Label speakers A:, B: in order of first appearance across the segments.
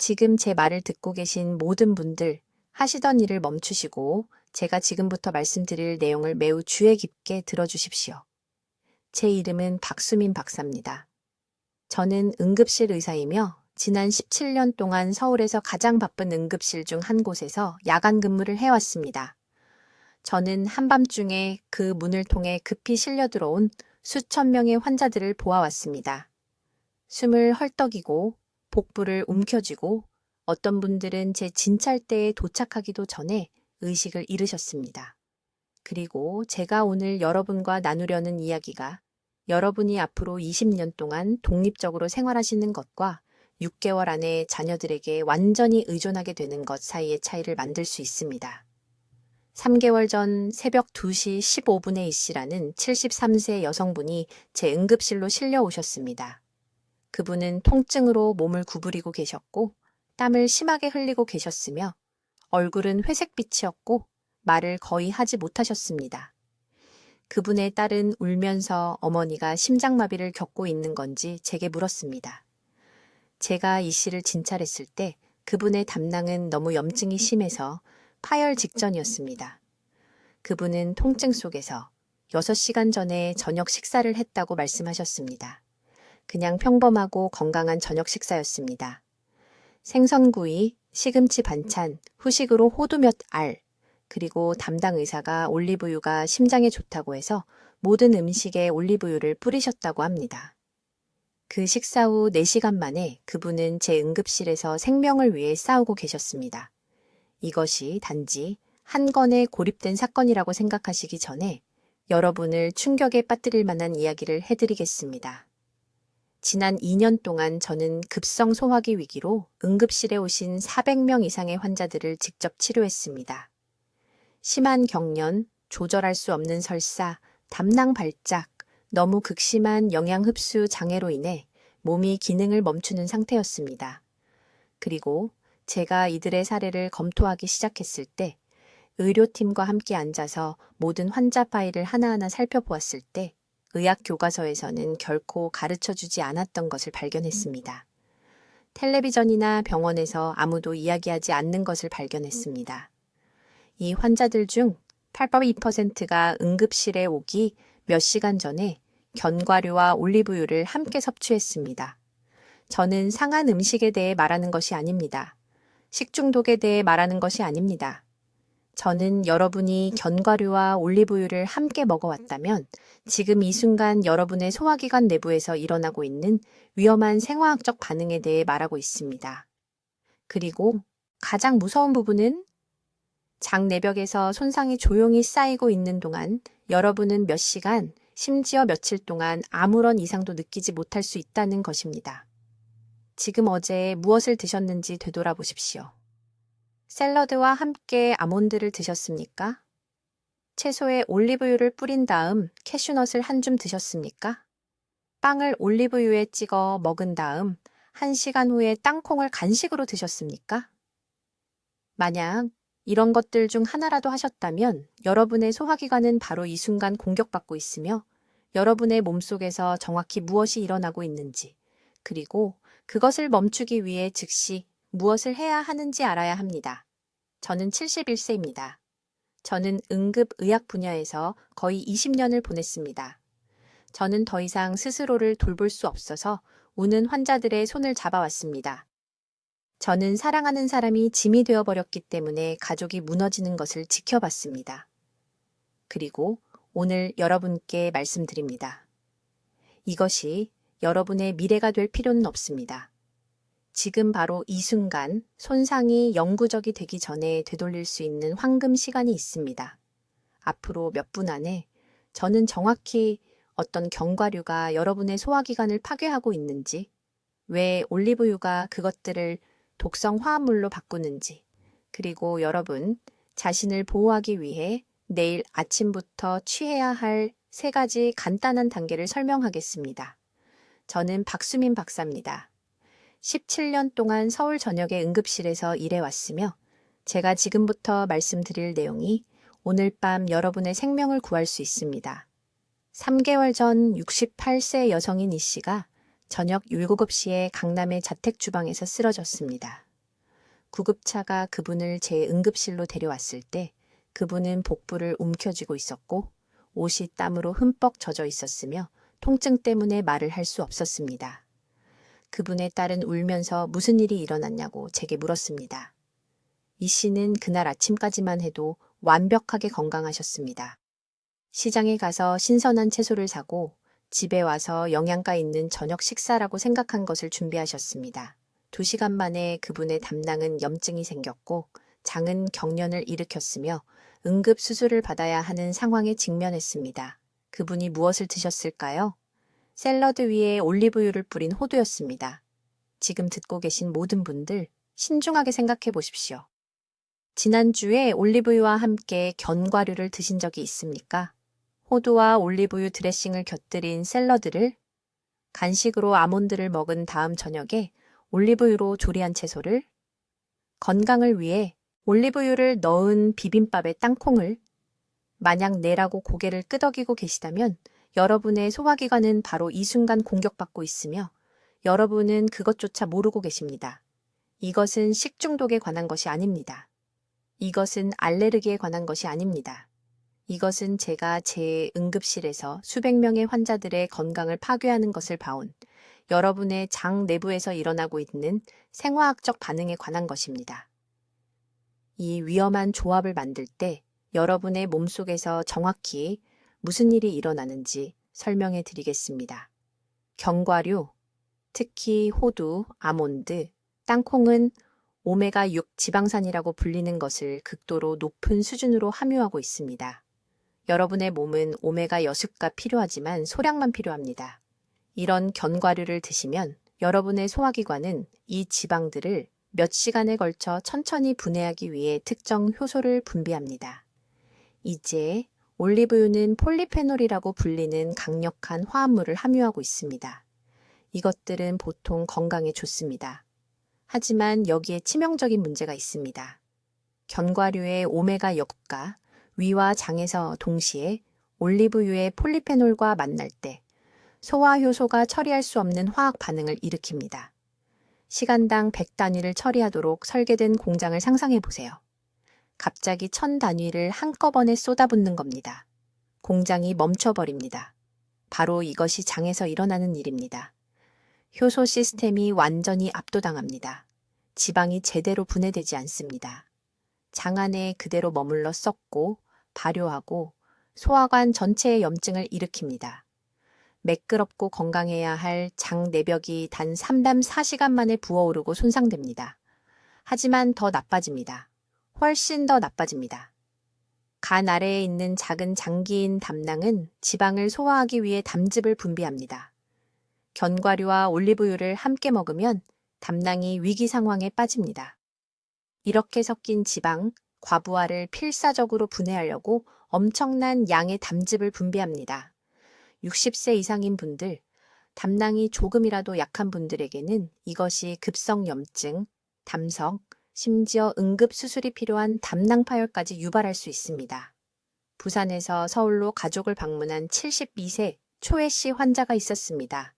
A: 지금 제 말을 듣고 계신 모든 분들, 하시던 일을 멈추시고 제가 지금부터 말씀드릴 내용을 매우 주의 깊게 들어주십시오. 제 이름은 박수민 박사입니다. 저는 응급실 의사이며 지난 17년 동안 서울에서 가장 바쁜 응급실 중 한 곳에서 야간 근무를 해왔습니다. 저는 한밤중에 그 문을 통해 급히 실려 들어온 수천 명의 환자들을 보아왔습니다. 숨을 헐떡이고 복부를 움켜쥐고 어떤 분들은 제 진찰대에 도착하기도 전에 의식을 잃으셨습니다. 그리고 제가 오늘 여러분과 나누려는 이야기가 여러분이 앞으로 20년 동안 독립적으로 생활하시는 것과 6개월 안에 자녀들에게 완전히 의존하게 되는 것 사이의 차이를 만들 수 있습니다. 3개월 전 새벽 2시 15분에 이씨라는 73세 여성분이 제 응급실로 실려오셨습니다. 그분은 통증으로 몸을 구부리고 계셨고 땀을 심하게 흘리고 계셨으며 얼굴은 회색빛이었고 말을 거의 하지 못하셨습니다. 그분의 딸은 울면서 어머니가 심장마비를 겪고 있는 건지 제게 물었습니다. 제가 이 씨를 진찰했을 때 그분의 담낭은 너무 염증이 심해서 파열 직전이었습니다. 그분은 통증 속에서 6시간 전에 저녁 식사를 했다고 말씀하셨습니다. 그냥 평범하고 건강한 저녁 식사였습니다. 생선구이, 시금치 반찬, 후식으로 호두 몇 알, 그리고 담당 의사가 올리브유가 심장에 좋다고 해서 모든 음식에 올리브유를 뿌리셨다고 합니다. 그 식사 후 4시간 만에 그분은 제 응급실에서 생명을 위해 싸우고 계셨습니다. 이것이 단지 한 건의 고립된 사건이라고 생각하시기 전에 여러분을 충격에 빠뜨릴 만한 이야기를 해드리겠습니다. 지난 2년 동안 저는 급성 소화기 위기로 응급실에 오신 400명 이상의 환자들을 직접 치료했습니다. 심한 경련, 조절할 수 없는 설사, 담낭 발작, 너무 극심한 영양 흡수 장애로 인해 몸이 기능을 멈추는 상태였습니다. 그리고 제가 이들의 사례를 검토하기 시작했을 때 의료팀과 함께 앉아서 모든 환자 파일을 하나하나 살펴보았을 때 의학 교과서에서는 결코 가르쳐주지 않았던 것을 발견했습니다. 텔레비전이나 병원에서 아무도 이야기하지 않는 것을 발견했습니다. 이 환자들 중 8.2%가 응급실에 오기 몇 시간 전에 견과류와 올리브유를 함께 섭취했습니다. 저는 상한 음식에 대해 말하는 것이 아닙니다. 식중독에 대해 말하는 것이 아닙니다. 저는 여러분이 견과류와 올리브유를 함께 먹어왔다면 지금 이 순간 여러분의 소화기관 내부에서 일어나고 있는 위험한 생화학적 반응에 대해 말하고 있습니다. 그리고 가장 무서운 부분은 장 내벽에서 손상이 조용히 쌓이고 있는 동안 여러분은 몇 시간, 심지어 며칠 동안 아무런 이상도 느끼지 못할 수 있다는 것입니다. 지금 어제 무엇을 드셨는지 되돌아보십시오. 샐러드와 함께 아몬드를 드셨습니까? 채소에 올리브유를 뿌린 다음 캐슈넛을 한 줌 드셨습니까? 빵을 올리브유에 찍어 먹은 다음 1시간 후에 땅콩을 간식으로 드셨습니까? 만약 이런 것들 중 하나라도 하셨다면 여러분의 소화기관은 바로 이 순간 공격받고 있으며 여러분의 몸속에서 정확히 무엇이 일어나고 있는지 그리고 그것을 멈추기 위해 즉시 무엇을 해야 하는지 알아야 합니다. 저는 71세입니다. 저는 응급의학 분야에서 거의 20년을 보냈습니다. 저는 더 이상 스스로를 돌볼 수 없어서 우는 환자들의 손을 잡아왔습니다. 저는 사랑하는 사람이 짐이 되어버렸기 때문에 가족이 무너지는 것을 지켜봤습니다. 그리고 오늘 여러분께 말씀드립니다. 이것이 여러분의 미래가 될 필요는 없습니다. 지금 바로 이 순간 손상이 영구적이 되기 전에 되돌릴 수 있는 황금 시간이 있습니다. 앞으로 몇 분 안에 저는 정확히 어떤 견과류가 여러분의 소화기관을 파괴하고 있는지, 왜 올리브유가 그것들을 독성 화합물로 바꾸는지, 그리고 여러분 자신을 보호하기 위해 내일 아침부터 취해야 할 3가지 간단한 단계를 설명하겠습니다. 저는 박수민 박사입니다. 17년 동안 서울 전역의 응급실에서 일해왔으며 제가 지금부터 말씀드릴 내용이 오늘 밤 여러분의 생명을 구할 수 있습니다. 3개월 전 68세 여성인 이 씨가 저녁 7시에 강남의 자택 주방에서 쓰러졌습니다. 구급차가 그분을 제 응급실로 데려왔을 때 그분은 복부를 움켜쥐고 있었고 옷이 땀으로 흠뻑 젖어 있었으며 통증 때문에 말을 할 수 없었습니다. 그분의 딸은 울면서 무슨 일이 일어났냐고 제게 물었습니다. 이 씨는 그날 아침까지만 해도 완벽하게 건강하셨습니다. 시장에 가서 신선한 채소를 사고 집에 와서 영양가 있는 저녁 식사라고 생각한 것을 준비하셨습니다. 2시간 만에 그분의 담낭은 염증이 생겼고 장은 경련을 일으켰으며 응급 수술을 받아야 하는 상황에 직면했습니다. 그분이 무엇을 드셨을까요? 샐러드 위에 올리브유를 뿌린 호두였습니다. 지금 듣고 계신 모든 분들 신중하게 생각해 보십시오. 지난주에 올리브유와 함께 견과류를 드신 적이 있습니까? 호두와 올리브유 드레싱을 곁들인 샐러드를, 간식으로 아몬드를 먹은 다음 저녁에 올리브유로 조리한 채소를, 건강을 위해 올리브유를 넣은 비빔밥에 땅콩을, 만약 내라고 고개를 끄덕이고 계시다면 여러분의 소화기관은 바로 이 순간 공격받고 있으며 여러분은 그것조차 모르고 계십니다. 이것은 식중독에 관한 것이 아닙니다. 이것은 알레르기에 관한 것이 아닙니다. 이것은 제가 제 응급실에서 수백 명의 환자들의 건강을 파괴하는 것을 봐온 여러분의 장 내부에서 일어나고 있는 생화학적 반응에 관한 것입니다. 이 위험한 조합을 만들 때 여러분의 몸속에서 정확히 무슨 일이 일어나는지 설명해 드리겠습니다. 견과류, 특히 호두, 아몬드, 땅콩은 오메가6 지방산이라고 불리는 것을 극도로 높은 수준으로 함유하고 있습니다. 여러분의 몸은 오메가6가 필요하지만 소량만 필요합니다. 이런 견과류를 드시면 여러분의 소화기관은 이 지방들을 몇 시간에 걸쳐 천천히 분해하기 위해 특정 효소를 분비합니다. 이제 올리브유는 폴리페놀이라고 불리는 강력한 화합물을 함유하고 있습니다. 이것들은 보통 건강에 좋습니다. 하지만 여기에 치명적인 문제가 있습니다. 견과류의 오메가6가 위와 장에서 동시에 올리브유의 폴리페놀과 만날 때 소화효소가 처리할 수 없는 화학 반응을 일으킵니다. 시간당 100단위를 처리하도록 설계된 공장을 상상해 보세요. 갑자기 1000단위를 한꺼번에 쏟아붓는 겁니다. 공장이 멈춰버립니다. 바로 이것이 장에서 일어나는 일입니다. 효소 시스템이 완전히 압도당합니다. 지방이 제대로 분해되지 않습니다. 장 안에 그대로 머물러 썩고 발효하고 소화관 전체의 염증을 일으킵니다. 매끄럽고 건강해야 할 장 내벽이 단 3밤 4시간 만에 부어오르고 손상됩니다. 하지만 더 나빠집니다. 훨씬 더 나빠집니다. 간 아래에 있는 작은 장기인 담낭은 지방을 소화하기 위해 담즙을 분비합니다. 견과류와 올리브유를 함께 먹으면 담낭이 위기 상황에 빠집니다. 이렇게 섞인 지방, 과부하를 필사적으로 분해하려고 엄청난 양의 담즙을 분비합니다. 60세 이상인 분들, 담낭이 조금이라도 약한 분들에게는 이것이 급성염증, 담석, 심지어 응급수술이 필요한 담낭 파열까지 유발할 수 있습니다. 부산에서 서울로 가족을 방문한 72세 초혜 씨 환자가 있었습니다.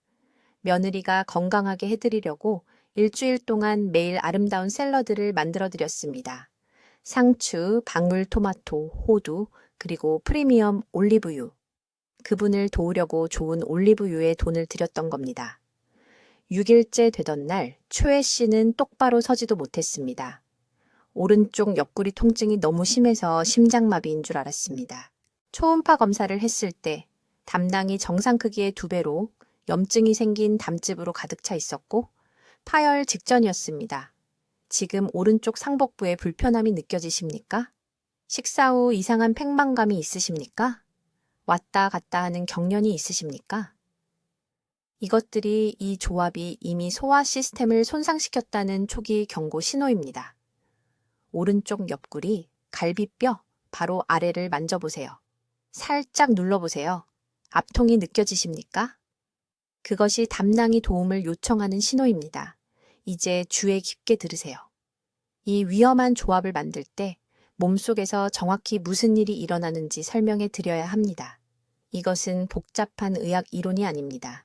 A: 며느리가 건강하게 해드리려고 일주일 동안 매일 아름다운 샐러드를 만들어드렸습니다. 상추, 방울토마토, 호두, 그리고 프리미엄 올리브유. 그분을 도우려고 좋은 올리브유에 돈을 들였던 겁니다. 6일째 되던 날 초혜 씨는 똑바로 서지도 못했습니다. 오른쪽 옆구리 통증이 너무 심해서 심장마비인 줄 알았습니다. 초음파 검사를 했을 때 담낭이 정상 크기의 2배로 염증이 생긴 담즙으로 가득 차 있었고 파열 직전이었습니다. 지금 오른쪽 상복부에 불편함이 느껴지십니까? 식사 후 이상한 팽만감이 있으십니까? 왔다 갔다 하는 경련이 있으십니까? 이것들이 이 조합이 이미 소화 시스템을 손상시켰다는 초기 경고 신호입니다. 오른쪽 옆구리, 갈비뼈, 바로 아래를 만져보세요. 살짝 눌러보세요. 압통이 느껴지십니까? 그것이 담낭이 도움을 요청하는 신호입니다. 이제 주의 깊게 들으세요. 이 위험한 조합을 만들 때 몸속에서 정확히 무슨 일이 일어나는지 설명해 드려야 합니다. 이것은 복잡한 의학 이론이 아닙니다.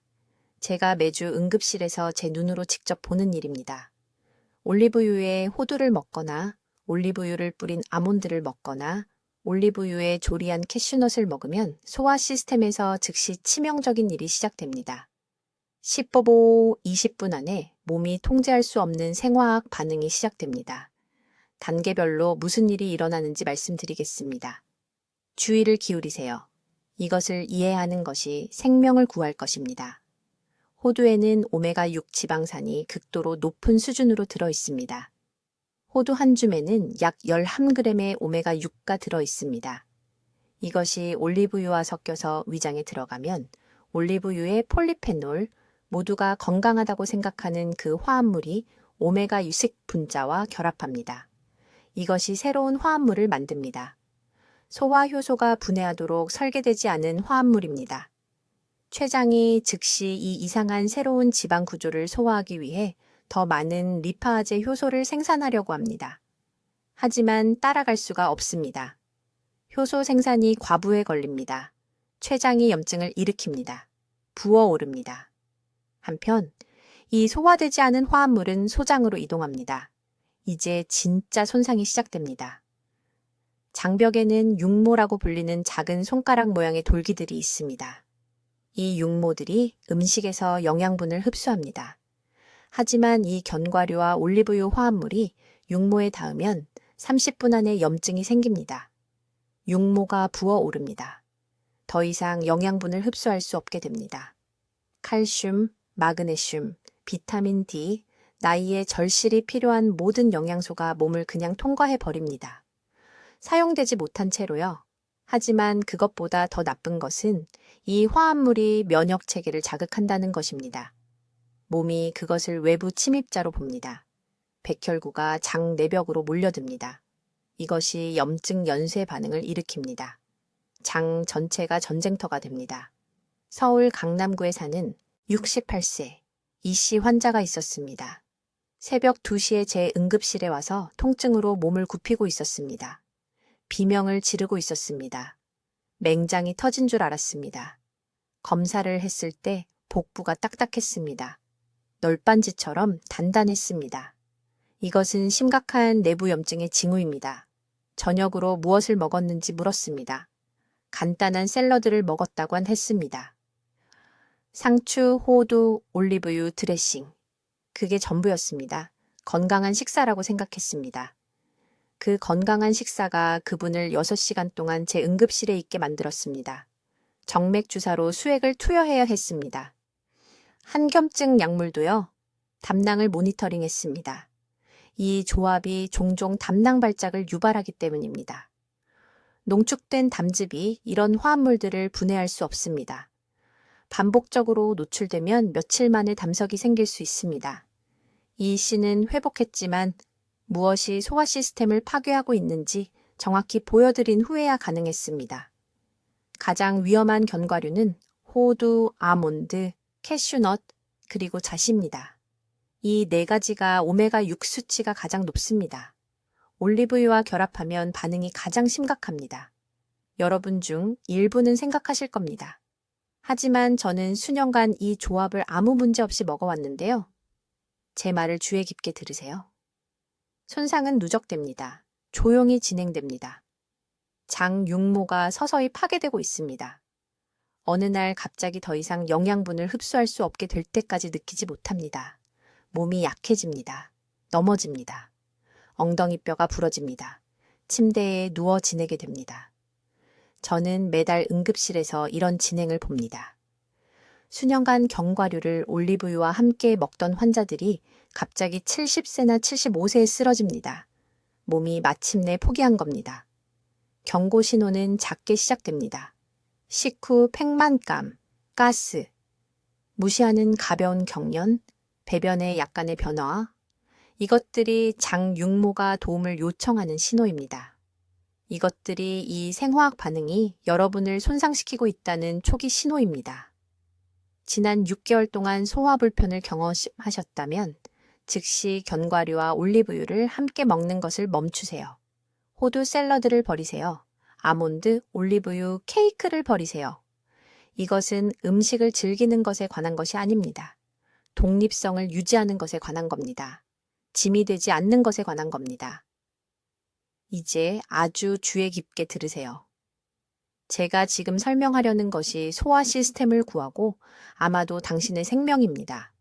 A: 제가 매주 응급실에서 제 눈으로 직접 보는 일입니다. 올리브유에 호두를 먹거나 올리브유를 뿌린 아몬드를 먹거나 올리브유에 조리한 캐슈넛을 먹으면 소화 시스템에서 즉시 치명적인 일이 시작됩니다. 15분, 20분 안에 몸이 통제할 수 없는 생화학 반응이 시작됩니다. 단계별로 무슨 일이 일어나는지 말씀드리겠습니다. 주의를 기울이세요. 이것을 이해하는 것이 생명을 구할 것입니다. 호두에는 오메가6 지방산이 극도로 높은 수준으로 들어 있습니다. 호두 한 줌에는 약 11g의 오메가6가 들어 있습니다. 이것이 올리브유와 섞여서 위장에 들어가면 올리브유의 폴리페놀, 모두가 건강하다고 생각하는 그 화합물이 오메가6 분자와 결합합니다. 이것이 새로운 화합물을 만듭니다. 소화 효소가 분해하도록 설계되지 않은 화합물입니다. 췌장이 즉시 이 이상한 새로운 지방 구조를 소화하기 위해 더 많은 리파아제 효소를 생산하려고 합니다. 하지만 따라갈 수가 없습니다. 효소 생산이 과부에 걸립니다. 췌장이 염증을 일으킵니다. 부어오릅니다. 한편 이 소화되지 않은 화합물은 소장으로 이동합니다. 이제 진짜 손상이 시작됩니다. 장벽에는 육모라고 불리는 작은 손가락 모양의 돌기들이 있습니다. 이 육모들이 음식에서 영양분을 흡수합니다. 하지만 이 견과류와 올리브유 화합물이 육모에 닿으면 30분 안에 염증이 생깁니다. 육모가 부어오릅니다. 더 이상 영양분을 흡수할 수 없게 됩니다. 칼슘, 마그네슘, 비타민 D, 나이에 절실히 필요한 모든 영양소가 몸을 그냥 통과해 버립니다. 사용되지 못한 채로요. 하지만 그것보다 더 나쁜 것은 이 화합물이 면역 체계를 자극한다는 것입니다. 몸이 그것을 외부 침입자로 봅니다. 백혈구가 장 내벽으로 몰려듭니다. 이것이 염증 연쇄 반응을 일으킵니다. 장 전체가 전쟁터가 됩니다. 서울 강남구에 사는 68세 이씨 환자가 있었습니다. 새벽 2시에 제 응급실에 와서 통증으로 몸을 굽히고 있었습니다. 비명을 지르고 있었습니다. 맹장이 터진 줄 알았습니다. 검사를 했을 때 복부가 딱딱했습니다. 널빤지처럼 단단했습니다. 이것은 심각한 내부 염증의 징후입니다. 저녁으로 무엇을 먹었는지 물었습니다. 간단한 샐러드를 먹었다고 했습니다. 상추, 호두, 올리브유, 드레싱. 그게 전부였습니다. 건강한 식사라고 생각했습니다. 그 건강한 식사가 그분을 6시간 동안 제 응급실에 있게 만들었습니다. 정맥 주사로 수액을 투여해야 했습니다. 한겸증 약물도요. 담낭을 모니터링했습니다. 이 조합이 종종 담낭 발작을 유발하기 때문입니다. 농축된 담즙이 이런 화합물들을 분해할 수 없습니다. 반복적으로 노출되면 며칠 만에 담석이 생길 수 있습니다. 이 씨는 회복했지만 무엇이 소화 시스템을 파괴하고 있는지 정확히 보여드린 후에야 가능했습니다. 가장 위험한 견과류는 호두, 아몬드, 캐슈넛, 그리고 잣입니다. 이 4가지가 오메가6 수치가 가장 높습니다. 올리브유와 결합하면 반응이 가장 심각합니다. 여러분 중 일부는 생각하실 겁니다. 하지만 저는 수년간 이 조합을 아무 문제 없이 먹어왔는데요. 제 말을 주의 깊게 들으세요. 손상은 누적됩니다. 조용히 진행됩니다. 장 육모가 서서히 파괴되고 있습니다. 어느 날 갑자기 더 이상 영양분을 흡수할 수 없게 될 때까지 느끼지 못합니다. 몸이 약해집니다. 넘어집니다. 엉덩이뼈가 부러집니다. 침대에 누워 지내게 됩니다. 저는 매달 응급실에서 이런 진행을 봅니다. 수년간 견과류를 올리브유와 함께 먹던 환자들이 갑자기 70세나 75세에 쓰러집니다. 몸이 마침내 포기한 겁니다. 경고 신호는 작게 시작됩니다. 식후 팽만감, 가스, 무시하는 가벼운 경련, 배변의 약간의 변화, 이것들이 장 육모가 도움을 요청하는 신호입니다. 이것들이 이 생화학 반응이 여러분을 손상시키고 있다는 초기 신호입니다. 지난 6개월 동안 소화 불편을 경험하셨다면 즉시 견과류와 올리브유를 함께 먹는 것을 멈추세요. 호두 샐러드를 버리세요. 아몬드, 올리브유, 케이크를 버리세요. 이것은 음식을 즐기는 것에 관한 것이 아닙니다. 독립성을 유지하는 것에 관한 겁니다. 짐이 되지 않는 것에 관한 겁니다. 이제 아주 주의 깊게 들으세요. 제가 지금 설명하려는 것이 소화 시스템을 구하고 아마도 당신의 생명입니다.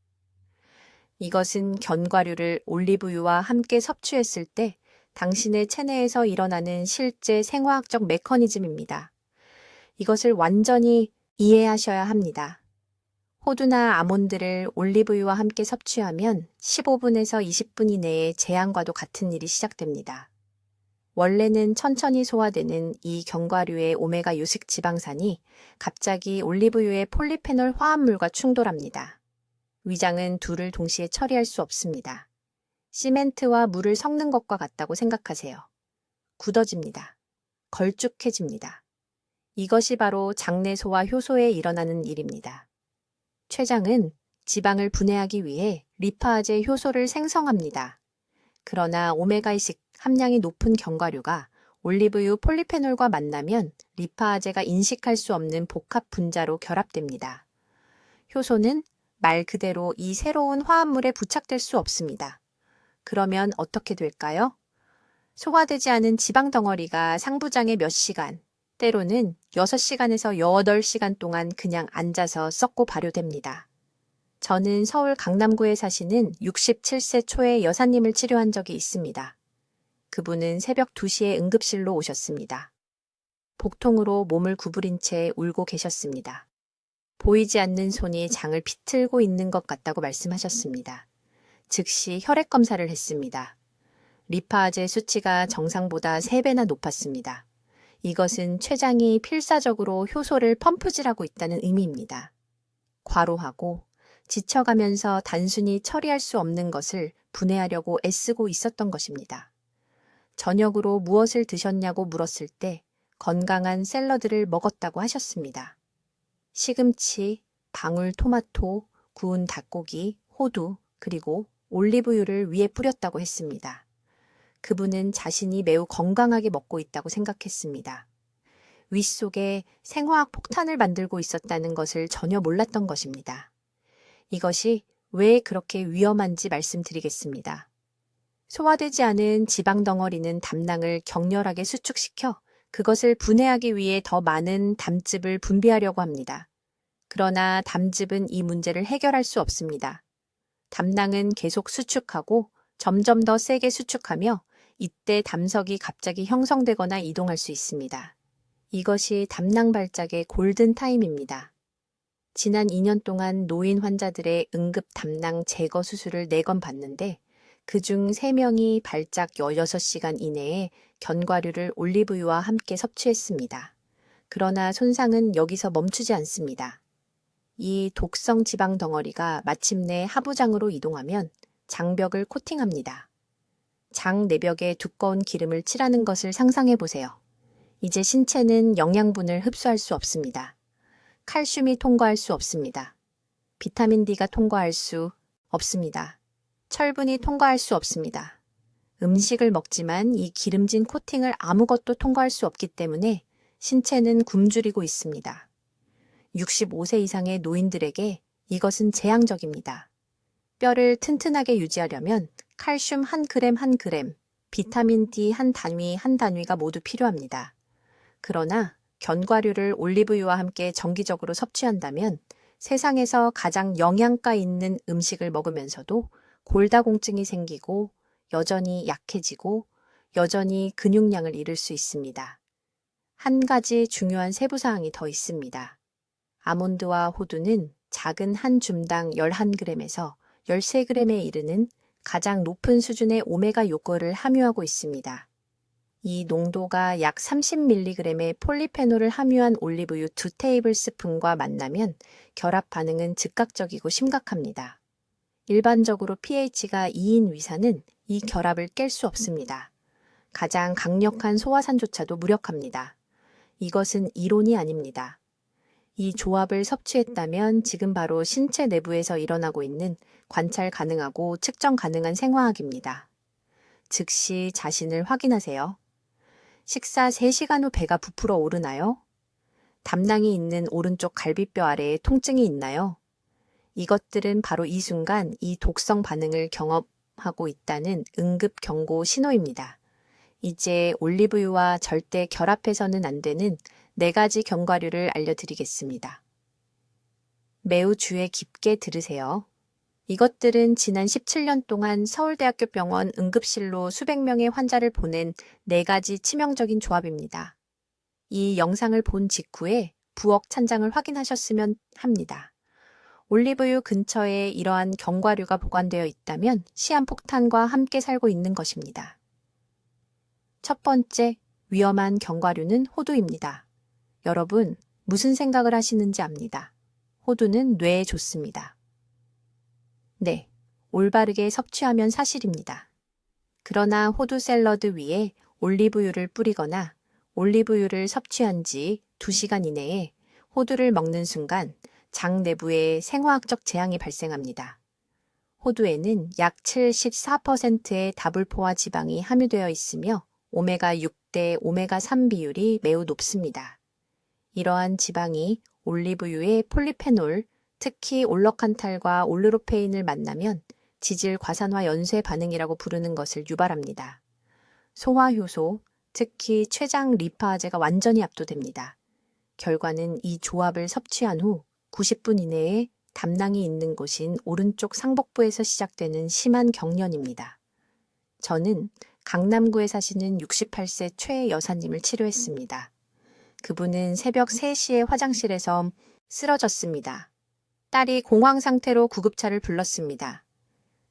A: 이것은 견과류를 올리브유와 함께 섭취했을 때 당신의 체내에서 일어나는 실제 생화학적 메커니즘입니다. 이것을 완전히 이해하셔야 합니다. 호두나 아몬드를 올리브유와 함께 섭취하면 15분에서 20분 이내에 제한과도 같은 일이 시작됩니다. 원래는 천천히 소화되는 이 견과류의 오메가 유식 지방산이 갑자기 올리브유의 폴리페놀 화합물과 충돌합니다. 위장은 둘을 동시에 처리할 수 없습니다. 시멘트와 물을 섞는 것과 같다고 생각하세요. 굳어집니다. 걸쭉해집니다. 이것이 바로 장내 소화 효소에 일어나는 일입니다. 췌장은 지방을 분해하기 위해 리파아제 효소를 생성합니다. 그러나 오메가6 함량이 높은 견과류가 올리브유 폴리페놀과 만나면 리파아제가 인식할 수 없는 복합 분자로 결합됩니다. 효소는 말 그대로 이 새로운 화합물에 부착될 수 없습니다. 그러면 어떻게 될까요? 소화되지 않은 지방 덩어리가 상부장에 몇 시간, 때로는 6시간에서 8시간 동안 그냥 앉아서 썩고 발효됩니다. 저는 서울 강남구에 사시는 67세 초의 여사님을 치료한 적이 있습니다. 그분은 새벽 2시에 응급실로 오셨습니다. 복통으로 몸을 구부린 채 울고 계셨습니다. 보이지 않는 손이 장을 비틀고 있는 것 같다고 말씀하셨습니다. 즉시 혈액 검사를 했습니다. 리파아제 수치가 정상보다 3배나 높았습니다. 이것은 췌장이 필사적으로 효소를 펌프질하고 있다는 의미입니다. 과로하고 지쳐가면서 단순히 처리할 수 없는 것을 분해하려고 애쓰고 있었던 것입니다. 저녁으로 무엇을 드셨냐고 물었을 때 건강한 샐러드를 먹었다고 하셨습니다. 시금치, 방울토마토, 구운 닭고기, 호두, 그리고 올리브유를 위에 뿌렸다고 했습니다. 그분은 자신이 매우 건강하게 먹고 있다고 생각했습니다. 윗속에 생화학 폭탄을 만들고 있었다는 것을 전혀 몰랐던 것입니다. 이것이 왜 그렇게 위험한지 말씀드리겠습니다. 소화되지 않은 지방 덩어리는 담낭을 격렬하게 수축시켜 그것을 분해하기 위해 더 많은 담즙을 분비하려고 합니다. 그러나 담즙은 이 문제를 해결할 수 없습니다. 담낭은 계속 수축하고 점점 더 세게 수축하며 이때 담석이 갑자기 형성되거나 이동할 수 있습니다. 이것이 담낭 발작의 골든 타임입니다. 지난 2년 동안 노인 환자들의 응급 담낭 제거 수술을 4건 받는데 그중 3명이 발작 16시간 이내에 견과류를 올리브유와 함께 섭취했습니다. 그러나 손상은 여기서 멈추지 않습니다. 이 독성 지방 덩어리가 마침내 하부장으로 이동하면 장벽을 코팅합니다. 장 내벽에 두꺼운 기름을 칠하는 것을 상상해 보세요. 이제 신체는 영양분을 흡수할 수 없습니다. 칼슘이 통과할 수 없습니다. 비타민 D가 통과할 수 없습니다. 철분이 통과할 수 없습니다. 음식을 먹지만 이 기름진 코팅을 아무것도 통과할 수 없기 때문에 신체는 굶주리고 있습니다. 65세 이상의 노인들에게 이것은 재앙적입니다. 뼈를 튼튼하게 유지하려면 칼슘 1g 1g, 비타민 D 한 단위 한 단위가 모두 필요합니다. 그러나 견과류를 올리브유와 함께 정기적으로 섭취한다면 세상에서 가장 영양가 있는 음식을 먹으면서도 골다공증이 생기고 여전히 약해지고 여전히 근육량을 잃을 수 있습니다. 한 가지 중요한 세부사항이 더 있습니다. 아몬드와 호두는 작은 한 줌당 11g에서 13g에 이르는 가장 높은 수준의 오메가 요거를 함유하고 있습니다. 이 농도가 약 30mg의 폴리페놀을 함유한 올리브유 2테이블스푼과 만나면 결합 반응은 즉각적이고 심각합니다. 일반적으로 pH가 2인 위산은 이 결합을 깰 수 없습니다. 가장 강력한 소화산조차도 무력합니다. 이것은 이론이 아닙니다. 이 조합을 섭취했다면 지금 바로 신체 내부에서 일어나고 있는 관찰 가능하고 측정 가능한 생화학입니다. 즉시 자신을 확인하세요. 식사 3시간 후 배가 부풀어 오르나요? 담낭이 있는 오른쪽 갈비뼈 아래에 통증이 있나요? 이것들은 바로 이 순간 이 독성 반응을 경험 하고 있다는 응급 경고 신호입니다. 이제 올리브유와 절대 결합해서는 안 되는 4가지 견과류를 알려드리겠습니다. 매우 주의 깊게 들으세요. 이것들은 지난 17년 동안 서울대학교 병원 응급실로 수백 명의 환자를 보낸 4가지 치명적인 조합입니다. 이 영상을 본 직후에 부엌 찬장을 확인하셨으면 합니다. 올리브유 근처에 이러한 견과류가 보관되어 있다면 시한폭탄과 함께 살고 있는 것입니다. 첫 번째, 위험한 견과류는 호두입니다. 여러분, 무슨 생각을 하시는지 압니다. 호두는 뇌에 좋습니다. 네, 올바르게 섭취하면 사실입니다. 그러나 호두 샐러드 위에 올리브유를 뿌리거나 올리브유를 섭취한 지 2시간 이내에 호두를 먹는 순간 장 내부에 생화학적 재앙이 발생합니다. 호두에는 약 74%의 다불포화 지방이 함유되어 있으며 오메가6 대 오메가3 비율이 매우 높습니다. 이러한 지방이 올리브유의 폴리페놀, 특히 올러칸탈과 올르로페인을 만나면 지질 과산화 연쇄 반응이라고 부르는 것을 유발합니다. 소화효소, 특히 췌장 리파제가 완전히 압도됩니다. 결과는 이 조합을 섭취한 후 90분 이내에 담낭이 있는 곳인 오른쪽 상복부에서 시작되는 심한 경련입니다. 저는 강남구에 사시는 68세 최 여사님을 치료했습니다. 그분은 새벽 3시에 화장실에서 쓰러졌습니다. 딸이 공황 상태로 구급차를 불렀습니다.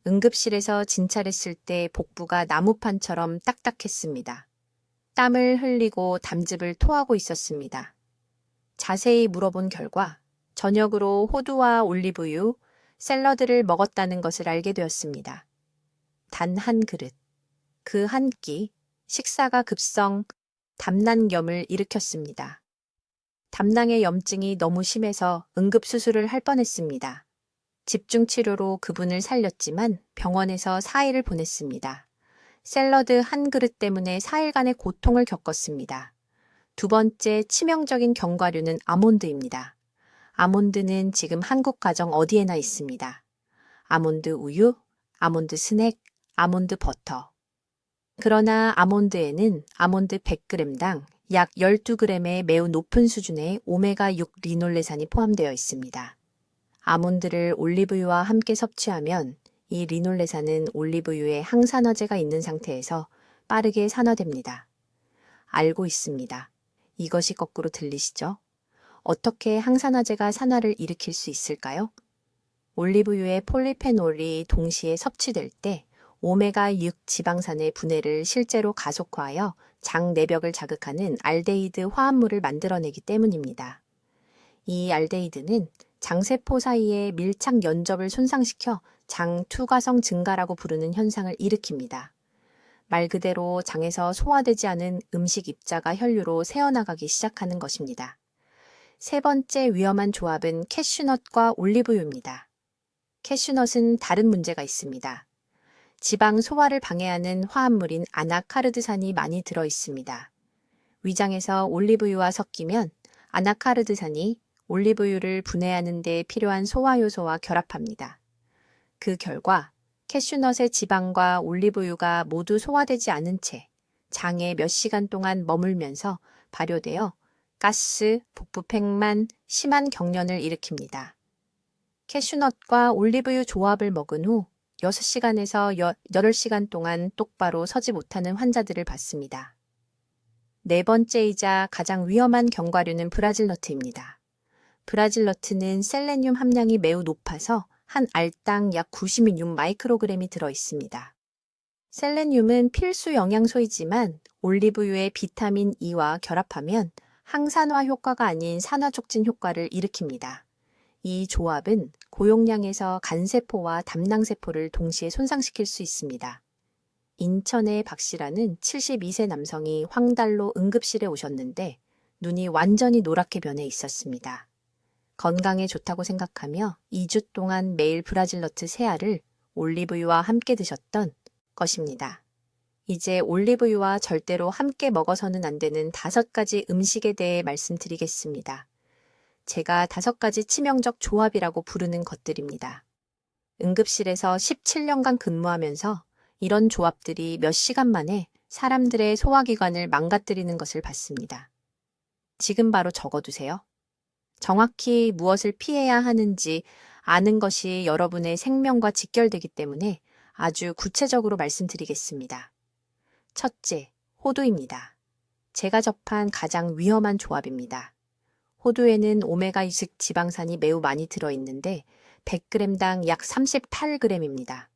A: 응급실에서 진찰했을 때 복부가 나무판처럼 딱딱했습니다. 땀을 흘리고 담즙을 토하고 있었습니다. 자세히 물어본 결과 저녁으로 호두와 올리브유, 샐러드를 먹었다는 것을 알게 되었습니다. 단 한 그릇, 그 한 끼, 식사가 급성 담낭염을 일으켰습니다. 담낭의 염증이 너무 심해서 응급수술을 할 뻔했습니다. 집중치료로 그분을 살렸지만 병원에서 4일을 보냈습니다. 샐러드 한 그릇 때문에 4일간의 고통을 겪었습니다. 두 번째 치명적인 견과류는 아몬드입니다. 아몬드는 지금 한국 가정 어디에나 있습니다. 아몬드 우유, 아몬드 스낵, 아몬드 버터. 그러나 아몬드에는 아몬드 100g당 약 12g의 매우 높은 수준의 오메가6 리놀레산이 포함되어 있습니다. 아몬드를 올리브유와 함께 섭취하면 이 리놀레산은 올리브유에 항산화제가 있는 상태에서 빠르게 산화됩니다. 알고 있습니다. 이것이 거꾸로 들리시죠? 어떻게 항산화제가 산화를 일으킬 수 있을까요? 올리브유의 폴리페놀이 동시에 섭취될 때 오메가6 지방산의 분해를 실제로 가속화하여 장 내벽을 자극하는 알데히드 화합물을 만들어내기 때문입니다. 이 알데히드는 장세포 사이의 밀착 연접을 손상시켜 장 투과성 증가라고 부르는 현상을 일으킵니다. 말 그대로 장에서 소화되지 않은 음식 입자가 혈류로 새어나가기 시작하는 것입니다. 세 번째 위험한 조합은 캐슈넛과 올리브유입니다. 캐슈넛은 다른 문제가 있습니다. 지방 소화를 방해하는 화합물인 아나카르드산이 많이 들어 있습니다. 위장에서 올리브유와 섞이면 아나카르드산이 올리브유를 분해하는 데 필요한 소화효소와 결합합니다. 그 결과 캐슈넛의 지방과 올리브유가 모두 소화되지 않은 채 장에 몇 시간 동안 머물면서 발효되어 가스, 복부 팽만, 심한 경련을 일으킵니다. 캐슈넛과 올리브유 조합을 먹은 후 6시간에서 8시간 동안 똑바로 서지 못하는 환자들을 봤습니다. 네 번째이자 가장 위험한 견과류는 브라질너트입니다. 브라질너트는 셀레늄 함량이 매우 높아서 한 알당 약 96 마이크로그램이 들어 있습니다. 셀레늄은 필수 영양소이지만 올리브유의 비타민 E와 결합하면 항산화 효과가 아닌 산화 촉진 효과를 일으킵니다. 이 조합은 고용량에서 간세포와 담낭세포를 동시에 손상시킬 수 있습니다. 인천의 박씨라는 72세 남성이 황달로 응급실에 오셨는데 눈이 완전히 노랗게 변해 있었습니다. 건강에 좋다고 생각하며 2주 동안 매일 브라질너트 3알을 올리브유와 함께 드셨던 것입니다. 이제 올리브유와 절대로 함께 먹어서는 안 되는 5가지 음식에 대해 말씀드리겠습니다. 제가 5가지 치명적 조합이라고 부르는 것들입니다. 응급실에서 17년간 근무하면서 이런 조합들이 몇 시간 만에 사람들의 소화기관을 망가뜨리는 것을 봤습니다. 지금 바로 적어두세요. 정확히 무엇을 피해야 하는지 아는 것이 여러분의 생명과 직결되기 때문에 아주 구체적으로 말씀드리겠습니다. 첫째, 호두입니다. 제가 접한 가장 위험한 조합입니다. 호두에는 오메가6 지방산이 매우 많이 들어있는데 100g당 약 38g입니다.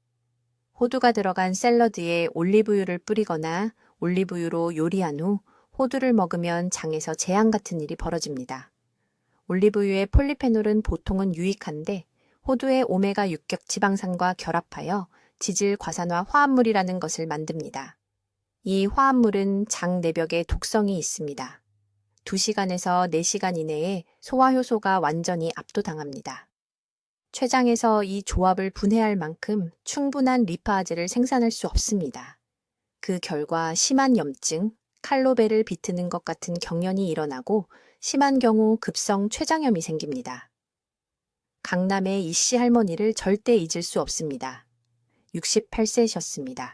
A: 호두가 들어간 샐러드에 올리브유를 뿌리거나 올리브유로 요리한 후 호두를 먹으면 장에서 재앙 같은 일이 벌어집니다. 올리브유의 폴리페놀은 보통은 유익한데 호두의 오메가 6격 지방산과 결합하여 지질 과산화 화합물이라는 것을 만듭니다. 이 화합물은 장 내벽에 독성이 있습니다. 2시간에서 4시간 이내에 소화 효소가 완전히 압도당합니다. 췌장에서 이 조합을 분해할 만큼 충분한 리파아제를 생산할 수 없습니다. 그 결과 심한 염증, 칼로베를 비트는 것 같은 경련이 일어나고 심한 경우 급성 췌장염이 생깁니다. 강남의 이씨 할머니를 절대 잊을 수 없습니다. 68세셨습니다.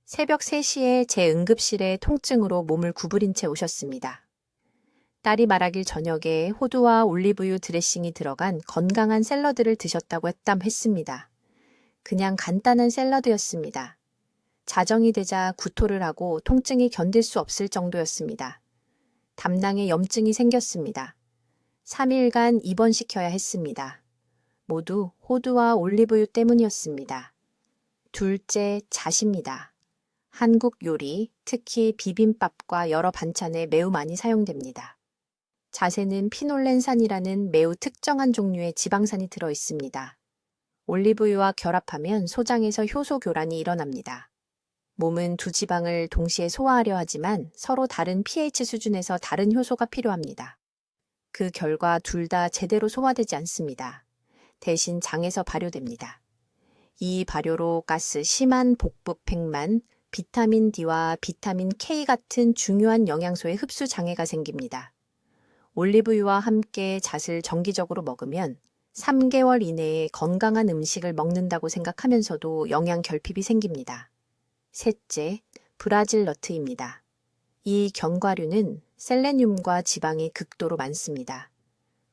A: 새벽 3시에 제 응급실에 통증으로 몸을 구부린 채 오셨습니다. 딸이 말하길 저녁에 호두와 올리브유 드레싱이 들어간 건강한 샐러드를 드셨다고 했습니다. 그냥 간단한 샐러드였습니다. 자정이 되자 구토를 하고 통증이 견딜 수 없을 정도였습니다. 담낭에 염증이 생겼습니다. 3일간 입원시켜야 했습니다. 모두 호두와 올리브유 때문이었습니다. 둘째, 잣입니다. 한국 요리, 특히 비빔밥과 여러 반찬에 매우 많이 사용됩니다. 잣에는 피놀렌산이라는 매우 특정한 종류의 지방산이 들어 있습니다. 올리브유와 결합하면 소장에서 효소 교란이 일어납니다. 몸은 두 지방을 동시에 소화하려 하지만 서로 다른 pH 수준에서 다른 효소가 필요합니다. 그 결과 둘 다 제대로 소화되지 않습니다. 대신 장에서 발효됩니다. 이 발효로 가스, 심한 복부 팽만, 비타민 D와 비타민 K 같은 중요한 영양소의 흡수 장애가 생깁니다. 올리브유와 함께 잣을 정기적으로 먹으면 3개월 이내에 건강한 음식을 먹는다고 생각하면서도 영양 결핍이 생깁니다. 셋째, 브라질 너트입니다. 이 견과류는 셀레늄과 지방이 극도로 많습니다.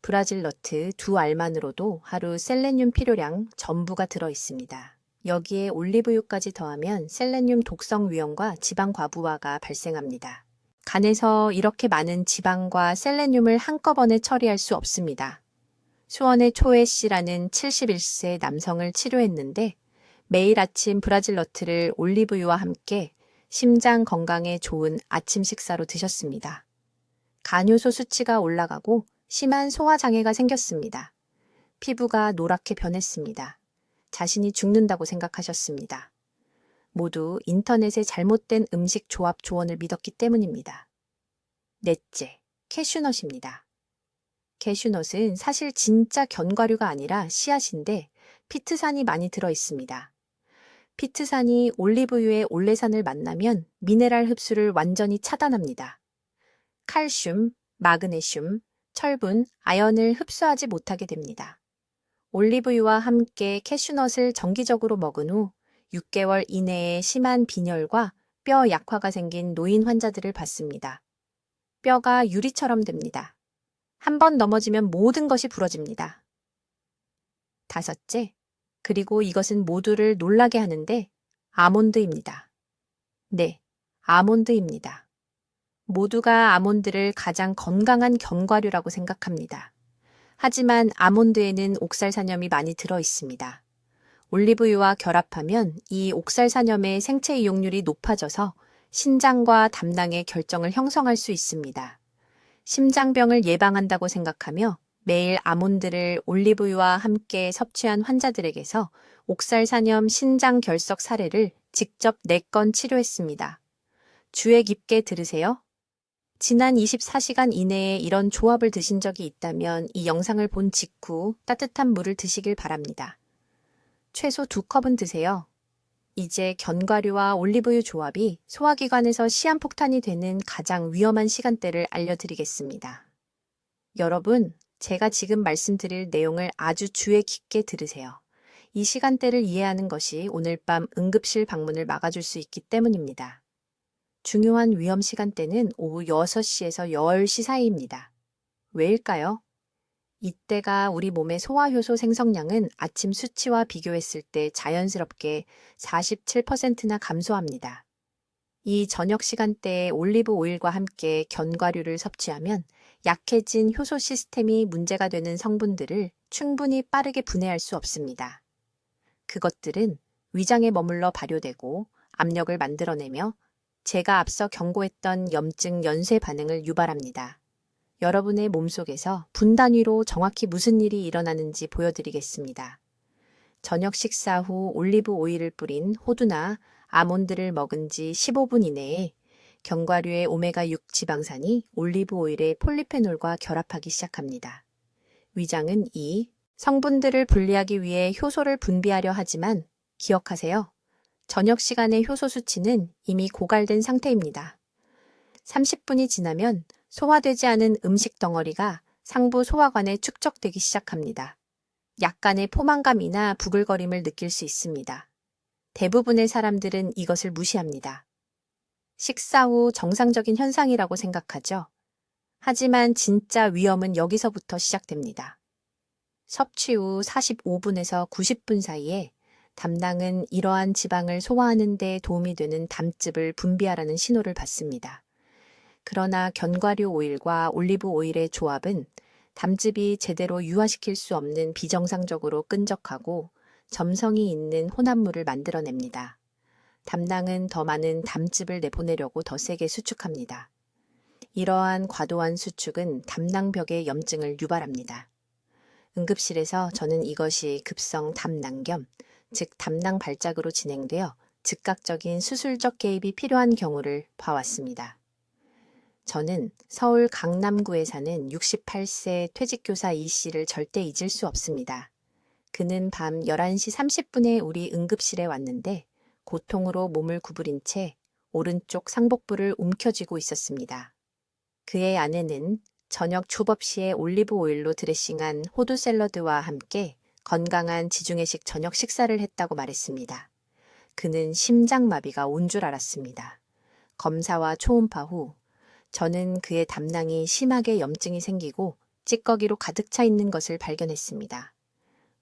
A: 브라질 너트 2알만으로도 하루 셀레늄 필요량 전부가 들어 있습니다. 여기에 올리브유까지 더하면 셀레늄 독성 위험과 지방 과부하가 발생합니다. 간에서 이렇게 많은 지방과 셀레늄을 한꺼번에 처리할 수 없습니다. 수원의 초혜 씨라는 71세 남성을 치료했는데 매일 아침 브라질 너트를 올리브유와 함께 심장 건강에 좋은 아침 식사로 드셨습니다. 간효소 수치가 올라가고 심한 소화장애가 생겼습니다. 피부가 노랗게 변했습니다. 자신이 죽는다고 생각하셨습니다. 모두 인터넷의 잘못된 음식 조합 조언을 믿었기 때문입니다. 넷째, 캐슈넛입니다. 캐슈넛은 사실 진짜 견과류가 아니라 씨앗인데 피트산이 많이 들어 있습니다. 피트산이 올리브유의 올레산을 만나면 미네랄 흡수를 완전히 차단합니다. 칼슘, 마그네슘, 철분, 아연을 흡수하지 못하게 됩니다. 올리브유와 함께 캐슈넛을 정기적으로 먹은 후 6개월 이내에 심한 빈혈과 뼈 약화가 생긴 노인 환자들을 봤습니다. 뼈가 유리처럼 됩니다. 한 번 넘어지면 모든 것이 부러집니다. 다섯째, 그리고 이것은 모두를 놀라게 하는데 아몬드입니다. 네, 아몬드입니다. 모두가 아몬드를 가장 건강한 견과류라고 생각합니다. 하지만 아몬드에는 옥살산염이 많이 들어 있습니다. 올리브유와 결합하면 이 옥살산염의 생체 이용률이 높아져서 신장과 담낭의 결정을 형성할 수 있습니다. 심장병을 예방한다고 생각하며 매일 아몬드를 올리브유와 함께 섭취한 환자들에게서 옥살산염 신장 결석 사례를 직접 4건 치료했습니다. 주의 깊게 들으세요. 지난 24시간 이내에 이런 조합을 드신 적이 있다면 이 영상을 본 직후 따뜻한 물을 드시길 바랍니다. 최소 2컵은 드세요. 이제 견과류와 올리브유 조합이 소화기관에서 시한폭탄이 되는 가장 위험한 시간대를 알려드리겠습니다. 여러분, 제가 지금 말씀드릴 내용을 아주 주의 깊게 들으세요. 이 시간대를 이해하는 것이 오늘 밤 응급실 방문을 막아줄 수 있기 때문입니다. 중요한 위험 시간대는 오후 6시에서 10시 사이입니다. 왜일까요? 이때가 우리 몸의 소화효소 생성량은 아침 수치와 비교했을 때 자연스럽게 47%나 감소합니다. 이 저녁 시간대에 올리브 오일과 함께 견과류를 섭취하면 약해진 효소 시스템이 문제가 되는 성분들을 충분히 빠르게 분해할 수 없습니다. 그것들은 위장에 머물러 발효되고 압력을 만들어내며 제가 앞서 경고했던 염증 연쇄 반응을 유발합니다. 여러분의 몸속에서 분 단위로 정확히 무슨 일이 일어나는지 보여드리겠습니다. 저녁 식사 후 올리브 오일을 뿌린 호두나 아몬드를 먹은 지 15분 이내에 견과류의 오메가6 지방산이 올리브 오일의 폴리페놀과 결합하기 시작합니다. 위장은 이 성분들을 분리하기 위해 효소를 분비하려 하지만 기억하세요. 저녁 시간의 효소 수치는 이미 고갈된 상태입니다. 30분이 지나면 소화되지 않은 음식 덩어리가 상부 소화관에 축적되기 시작합니다. 약간의 포만감이나 부글거림을 느낄 수 있습니다. 대부분의 사람들은 이것을 무시합니다. 식사 후 정상적인 현상이라고 생각하죠. 하지만 진짜 위험은 여기서부터 시작됩니다. 섭취 후 45분에서 90분 사이에 담낭은 이러한 지방을 소화하는 데 도움이 되는 담즙을 분비하라는 신호를 받습니다. 그러나 견과류 오일과 올리브 오일의 조합은 담즙이 제대로 유화시킬 수 없는 비정상적으로 끈적하고 점성이 있는 혼합물을 만들어냅니다. 담낭은 더 많은 담즙을 내보내려고 더 세게 수축합니다. 이러한 과도한 수축은 담낭벽의 염증을 유발합니다. 응급실에서 저는 이것이 급성 담낭겸, 즉 담낭 발작으로 진행되어 즉각적인 수술적 개입이 필요한 경우를 봐왔습니다. 저는 서울 강남구에 사는 68세 퇴직교사 이 씨를 절대 잊을 수 없습니다. 그는 밤 11시 30분에 우리 응급실에 왔는데 고통으로 몸을 구부린 채 오른쪽 상복부를 움켜쥐고 있었습니다. 그의 아내는 저녁 초밥 시에 올리브 오일로 드레싱한 호두 샐러드와 함께 건강한 지중해식 저녁 식사를 했다고 말했습니다. 그는 심장마비가 온 줄 알았습니다. 검사와 초음파 후 저는 그의 담낭이 심하게 염증이 생기고 찌꺼기로 가득 차 있는 것을 발견했습니다.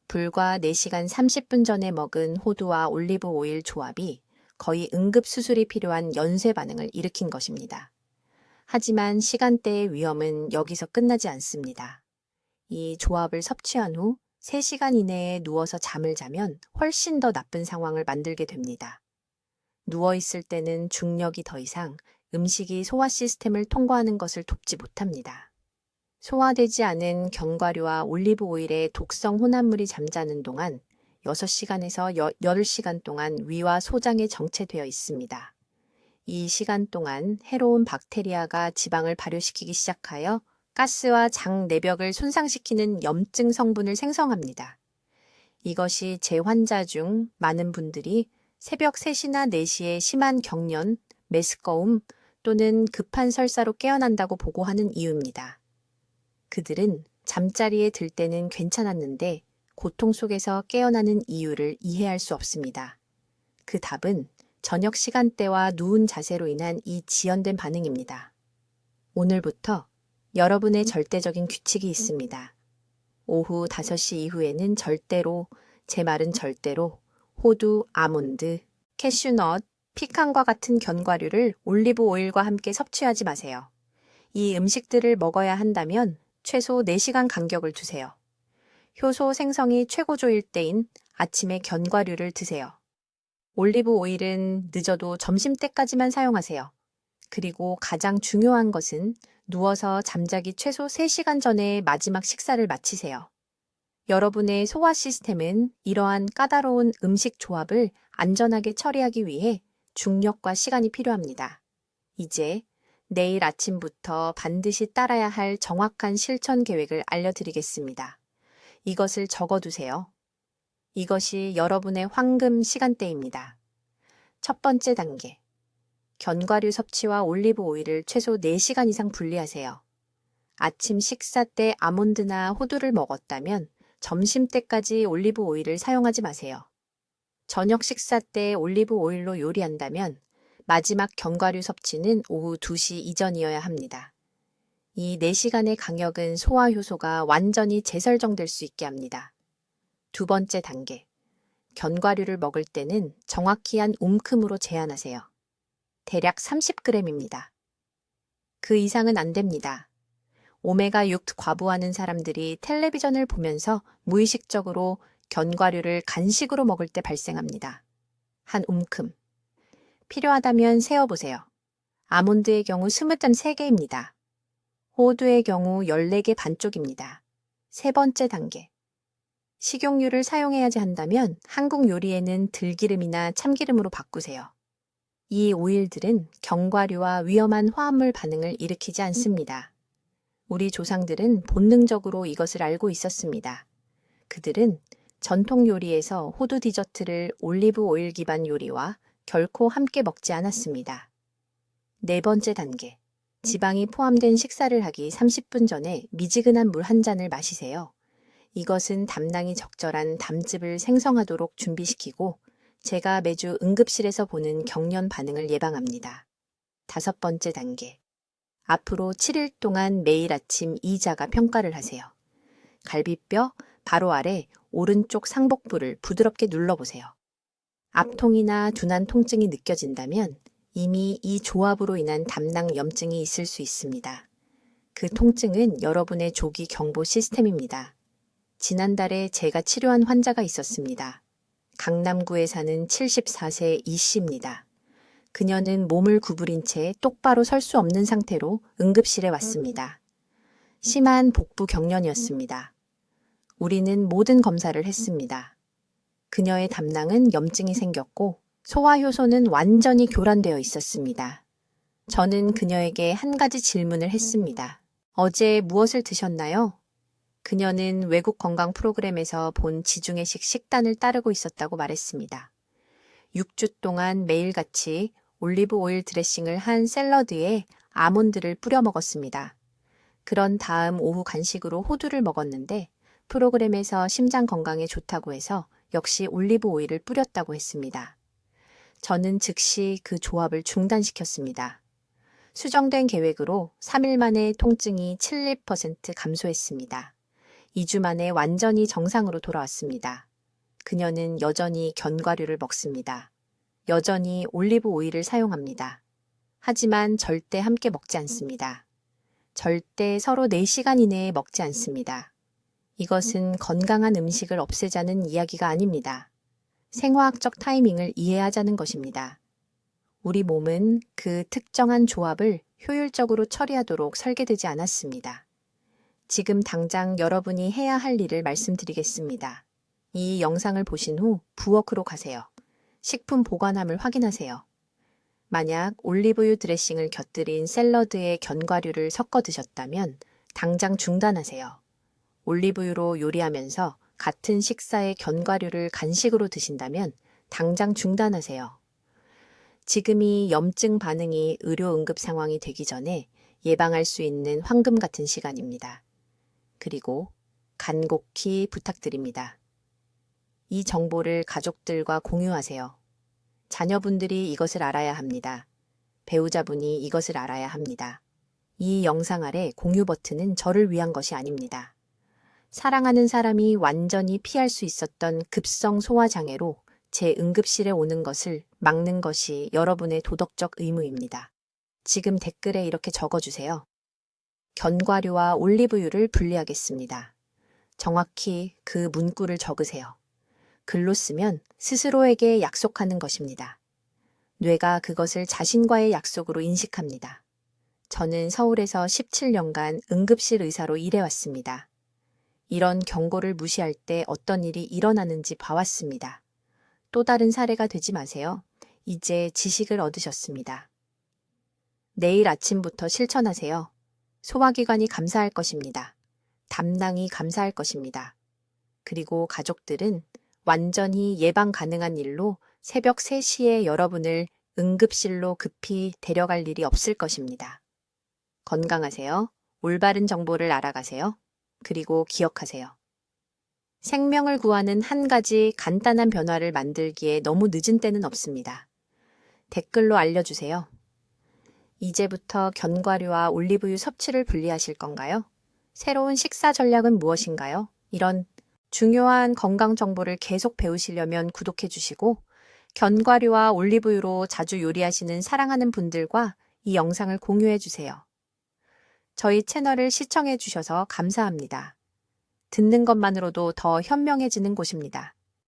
A: 불과 4시간 30분 전에 먹은 호두와 올리브 오일 조합이 거의 응급 수술이 필요한 연쇄 반응을 일으킨 것입니다. 하지만 시간대의 위험은 여기서 끝나지 않습니다. 이 조합을 섭취한 후 3시간 이내에 누워서 잠을 자면 훨씬 더 나쁜 상황을 만들게 됩니다. 누워있을 때는 중력이 더 이상 음식이 소화 시스템을 통과하는 것을 돕지 못합니다. 소화되지 않은 견과류와 올리브 오일의 독성 혼합물이 잠자는 동안 6시간에서 10시간 동안 위와 소장에 정체되어 있습니다. 이 시간 동안 해로운 박테리아가 지방을 발효시키기 시작하여 가스와 장 내벽을 손상시키는 염증 성분을 생성합니다. 이것이 제 환자 중 많은 분들이 새벽 3시나 4시에 심한 경련, 메스꺼움 또는 급한 설사로 깨어난다고 보고하는 이유입니다. 그들은 잠자리에 들 때는 괜찮았는데 고통 속에서 깨어나는 이유를 이해할 수 없습니다. 그 답은 저녁 시간대와 누운 자세로 인한 이 지연된 반응입니다. 오늘부터 여러분의 절대적인 규칙이 있습니다. 오후 5시 이후에는 절대로, 제 말은 절대로 호두, 아몬드, 캐슈넛, 피칸과 같은 견과류를 올리브 오일과 함께 섭취하지 마세요. 이 음식들을 먹어야 한다면 최소 4시간 간격을 두세요. 효소 생성이 최고조일 때인 아침에 견과류를 드세요. 올리브 오일은 늦어도 점심때까지만 사용하세요. 그리고 가장 중요한 것은 누워서 잠자기 최소 3시간 전에 마지막 식사를 마치세요. 여러분의 소화 시스템은 이러한 까다로운 음식 조합을 안전하게 처리하기 위해 중력과 시간이 필요합니다. 이제 내일 아침부터 반드시 따라야 할 정확한 실천 계획을 알려드리겠습니다. 이것을 적어두세요. 이것이 여러분의 황금 시간대입니다. 첫 번째 단계. 견과류 섭취와 올리브 오일을 최소 4시간 이상 분리하세요. 아침 식사 때 아몬드나 호두를 먹었다면 점심때까지 올리브 오일을 사용하지 마세요. 저녁 식사 때 올리브 오일로 요리한다면 마지막 견과류 섭취는 오후 2시 이전이어야 합니다. 이 4시간의 강역은 소화 효소가 완전히 재설정될 수 있게 합니다. 두 번째 단계. 견과류를 먹을 때는 정확히 한 움큼으로 제한하세요. 대략 30g입니다. 그 이상은 안 됩니다. 오메가6 과부하는 사람들이 텔레비전을 보면서 무의식적으로 견과류를 간식으로 먹을 때 발생합니다. 한 움큼. 필요하다면 세어보세요. 아몬드의 경우 스무튼 3개입니다. 호두의 경우 14개 반쪽입니다. 세 번째 단계. 식용유를 사용해야지 한다면 한국 요리에는 들기름이나 참기름으로 바꾸세요. 이 오일들은 견과류와 위험한 화합물 반응을 일으키지 않습니다. 우리 조상들은 본능적으로 이것을 알고 있었습니다. 그들은 전통 요리에서 호두 디저트를 올리브 오일 기반 요리와 결코 함께 먹지 않았습니다. 네 번째 단계. 지방이 포함된 식사를 하기 30분 전에 미지근한 물 한 잔을 마시세요. 이것은 담낭이 적절한 담즙을 생성하도록 준비시키고 제가 매주 응급실에서 보는 경련 반응을 예방합니다. 다섯 번째 단계. 앞으로 7일 동안 매일 아침 이자가 평가를 하세요. 갈비뼈 바로 아래 오른쪽 상복부를 부드럽게 눌러보세요. 앞통이나 둔한 통증이 느껴진다면 이미 이 조합으로 인한 담낭 염증이 있을 수 있습니다. 그 통증은 여러분의 조기 경보 시스템입니다. 지난달에 제가 치료한 환자가 있었습니다. 강남구에 사는 74세 이 씨입니다. 그녀는 몸을 구부린 채 똑바로 설 수 없는 상태로 응급실에 왔습니다. 심한 복부 경련이었습니다. 우리는 모든 검사를 했습니다. 그녀의 담낭은 염증이 생겼고 소화효소는 완전히 교란되어 있었습니다. 저는 그녀에게 한 가지 질문을 했습니다. 어제 무엇을 드셨나요? 그녀는 외국 건강 프로그램에서 본 지중해식 식단을 따르고 있었다고 말했습니다. 6주 동안 매일같이 올리브 오일 드레싱을 한 샐러드에 아몬드를 뿌려 먹었습니다. 그런 다음 오후 간식으로 호두를 먹었는데 프로그램에서 심장 건강에 좋다고 해서 역시 올리브 오일을 뿌렸다고 했습니다. 저는 즉시 그 조합을 중단시켰습니다. 수정된 계획으로 3일 만에 통증이 70% 감소했습니다. 2주 만에 완전히 정상으로 돌아왔습니다. 그녀는 여전히 견과류를 먹습니다. 여전히 올리브 오일을 사용합니다. 하지만 절대 함께 먹지 않습니다. 절대 서로 4시간 이내에 먹지 않습니다. 이것은 건강한 음식을 없애자는 이야기가 아닙니다. 생화학적 타이밍을 이해하자는 것입니다. 우리 몸은 그 특정한 조합을 효율적으로 처리하도록 설계되지 않았습니다. 지금 당장 여러분이 해야 할 일을 말씀드리겠습니다. 이 영상을 보신 후 부엌으로 가세요. 식품 보관함을 확인하세요. 만약 올리브유 드레싱을 곁들인 샐러드에 견과류를 섞어 드셨다면 당장 중단하세요. 올리브유로 요리하면서 같은 식사에 견과류를 간식으로 드신다면 당장 중단하세요. 지금이 염증 반응이 의료 응급 상황이 되기 전에 예방할 수 있는 황금 같은 시간입니다. 그리고 간곡히 부탁드립니다. 이 정보를 가족들과 공유하세요. 자녀분들이 이것을 알아야 합니다. 배우자분이 이것을 알아야 합니다. 이 영상 아래 공유 버튼은 저를 위한 것이 아닙니다. 사랑하는 사람이 완전히 피할 수 있었던 급성 소화장애로 제 응급실에 오는 것을 막는 것이 여러분의 도덕적 의무입니다. 지금 댓글에 이렇게 적어주세요. 견과류와 올리브유를 분리하겠습니다. 정확히 그 문구를 적으세요. 글로 쓰면 스스로에게 약속하는 것입니다. 뇌가 그것을 자신과의 약속으로 인식합니다. 저는 서울에서 17년간 응급실 의사로 일해왔습니다. 이런 경고를 무시할 때 어떤 일이 일어나는지 봐왔습니다. 또 다른 사례가 되지 마세요. 이제 지식을 얻으셨습니다. 내일 아침부터 실천하세요. 소화기관이 감사할 것입니다. 담낭이 감사할 것입니다. 그리고 가족들은 완전히 예방 가능한 일로 새벽 3시에 여러분을 응급실로 급히 데려갈 일이 없을 것입니다. 건강하세요. 올바른 정보를 알아가세요. 그리고 기억하세요. 생명을 구하는 한 가지 간단한 변화를 만들기에 너무 늦은 때는 없습니다. 댓글로 알려주세요. 이제부터 견과류와 올리브유 섭취를 분리하실 건가요? 새로운 식사 전략은 무엇인가요? 이런 중요한 건강 정보를 계속 배우시려면 구독해 주시고 견과류와 올리브유로 자주 요리하시는 사랑하는 분들과 이 영상을 공유해 주세요. 저희 채널을 시청해 주셔서 감사합니다. 듣는 것만으로도 더 현명해지는 곳입니다.